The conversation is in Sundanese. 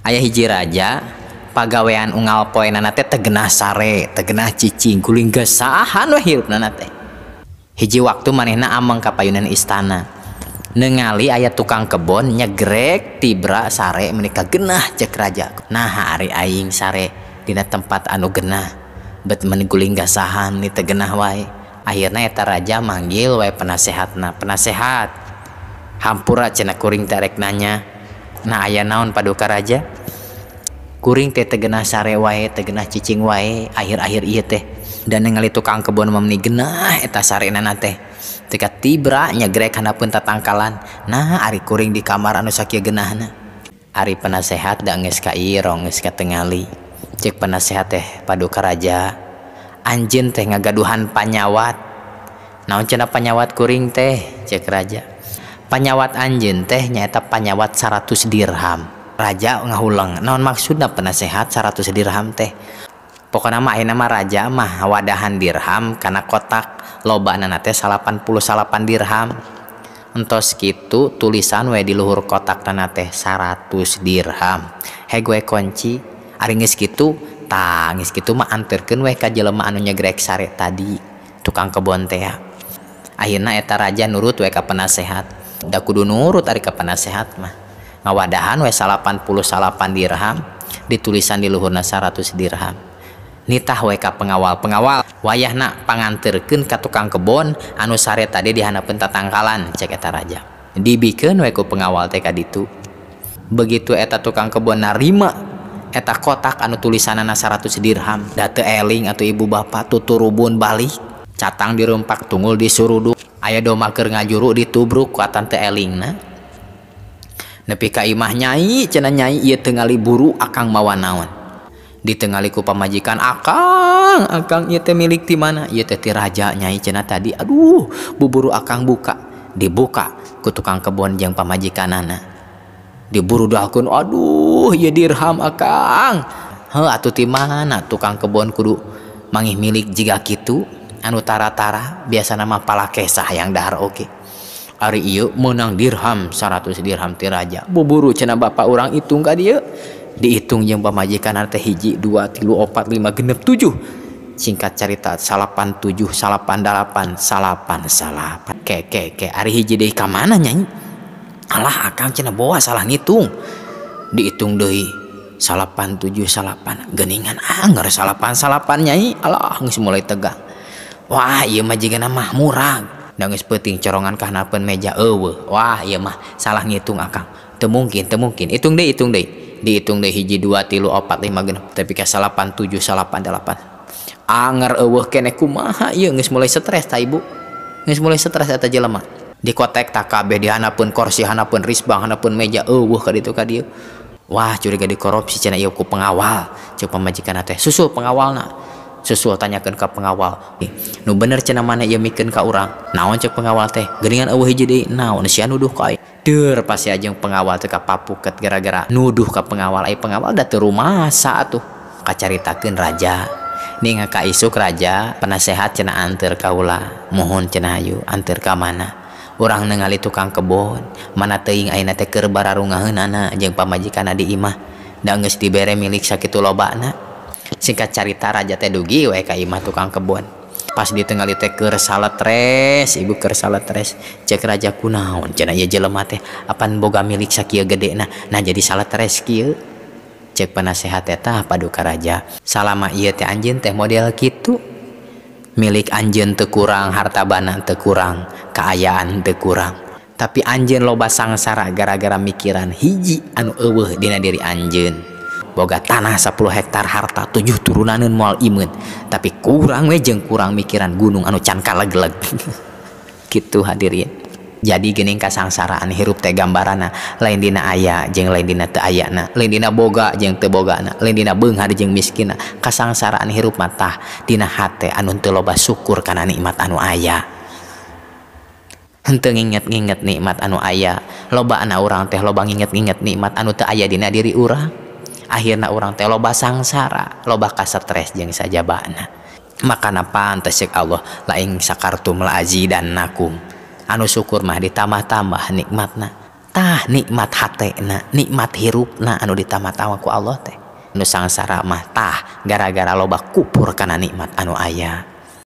Aya hiji raja pagawean unggal poenana teh tegenah sare, tegenah cicing, guling gesahan we hirupna teh. Hiji waktu manehna ameng ka payunan istana. Ningali aya tukang kebon nyegrek tibra sare menika genah cek raja. Nah ari aing sare dina tempat anu genah, bet men guling gasahan ni teu genah wae. Akhirna eta raja manggil wae penasehatna. Penasehat, hampura cenah kuring teh rek nanya. Nah aya naon paduka raja? Kuring teh tegenah sare wae, tegenah cicing wae akhir-akhir ieu teh. Dan ningali tukang kebon meuni genah eta sarenana teh. Tika tibra nyegrek handapeun tatangkalan. Nah ari kuring di kamar anu sakieu genahna. Ari penasehat da geus ka irong geus ka tengali. Cek penasehat teh paduka raja, anjeun teh ngagaduhan panyawat. Naon cenah panyawat kuring teh? Cek raja. Panyawat anjeun teh nyaeta panyawat 100 dirham. Raja ngahulang, naon maksudna penasehat 100 dirham teh? Pokona mah ayeuna mah raja mah wadahan dirham kana kotak lobana teh 88 dirham. Entos kitu tulisan we di luhur kotak tana teh 100 dirham. Heg we kunci. Ari geus kitu, tah geus kitu mah anterkeun we ka jelema anu nyegrek sare tadi, tukang kebon teh. Akhirna eta raja nurut we ka penasehat. Da kudu nurut ari ka penasehat mah. Ngawadahan we 88 dirham, ditulisan di luhurna 100 dirham. Nitah we ka pengawal wayahna panganterkeun ka tukang kebon anu sare tadi di hanapeun tatangkalan, cek eta raja. Dibikeun we ku pengawal teh ka ditu. Begitu eta tukang kebon narima eta kotak anu tulisanana 100 dirham, da teu eling atuh ibu bapak tuturubun balik, catang dirempak tunggul disuruduk, aya doma keur ngajuru ditubruk ku atan teu elingna. Nepi ka imah nyai cenah nyai ieu teu ngali buru akang mawa naon. Ditengali ku pamajikan, akang ieu teh milik ti mana? Ieu teh ti raja nyai cenah tadi. Aduh, buburu akang buka. Dibuka ku tukang kebon jeung pamajikanana. Diburu dahakeun, aduh ieu dirham akang. Heuh atuh ti mana tukang kebon kudu mangih milik jiga kitu anu tara-tara biasana mah palakesah yang dahar oge. Ari ieu meunang dirham 100 dirham ti raja. Buburu cenah bapak urang hitung ka dieu. Dihitung jeung pamajikan teh 1 2 3 4 5 genep 7. Singkat cerita 87 88 88 ke ari hiji deui ka mana nyai? Alah akang cenah boa salah ngitung. Dihitung deui 87 8 geuningan anger 88 nyai. Alah geus mulai tegang. Wah ieu mah jigana mah murag. Da geus peuting corongan ka hanapeun meja eueuh. Wah ieu mah salah ngitung akang. Teu mungkin. Hitung deui. Dihitung deh 1 2 3 4 5 genep tapi ka 87 88. Anger eueuh keneh kumaha ieu geus mulai stres ta ibu. Geus mulai stres eta jelema. Dikotek tak kabeh di hanapeun kursi, hanapeun risbang, hanapeun meja eueuh ka ditu ka dieu. Wah curiga dikorupsi cenah ieu ku pengawal. Ceuk pamajikan teh, "Susul pengawalna." Susul tanyakeun ka pengawal. "Nu bener cenah mana ieu mikeun ka urang?" "Naon ceuk pengawal teh?" "Geuningan eueuh hiji deui." "Naon sia nuduh ka ieu?" Deur pasti ajeng pengawal teh kapapuket gara-gara nuduh ka pengawal. Ai pengawal da teu rumasa atuh. Kacaritakeun raja. Ninga ka isuk raja, penasehat cenah anteur kaula. Mohon cenah hayu anteur ka mana? Urang ningali tukang kebon, mana teuing ayeuna teh keur bararungaheunana jeung pamajikanna di imah. Da geus dibere milik sakitu lobana. Singkat carita raja teh dugi we ka imah tukang kebon. Pas ditengali teh keur saletres, ibu keur saletres. Cek raja kunaon cenah ieu jelema teh apan boga milik sakieu gedena. Nah jadi saletres kieu. Cek penasehat eta paduka raja. Salama ieu teh anjeun teh model kitu. Milik anjeun teu kurang, harta bana teu kurang, kaayaan teu kurang. Tapi anjeun loba sangsara gara-gara mikiran hiji anu eueuh dina diri anjeun. Boga tanah 10 hektar harta 7 turunaneun moal imeun tapi kurang we jeung kurang mikiran gunung anu can kaleg-leg. Kitu hadirin. Jadi geuning kasangsaraan hirup teh gambarana lain dina aya jeung lain dina teu ayana, lain dina boga jeung teu bogana, lain dina beunghar jeung miskinna. Kasangsaraan hirup mah tah dina hate anu teu loba syukur kana nikmat anu aya. Henteu nginget-nginget nikmat anu aya. Lobana urang teh loba nginget-nginget nikmat anu teu aya dina diri urang. Akhirna urang teh loba sangsara, loba ka stres jeung sajabana. Makana pantes ceuk Allah lain sakartum la azidannakum. Anu syukur mah ditambah-tambah nikmatna. tah nikmat hatena nikmat hirupna anu ditamatawa ku Allah teh nu sangsara mah tah gara-gara loba kupur kana nikmat anu aya.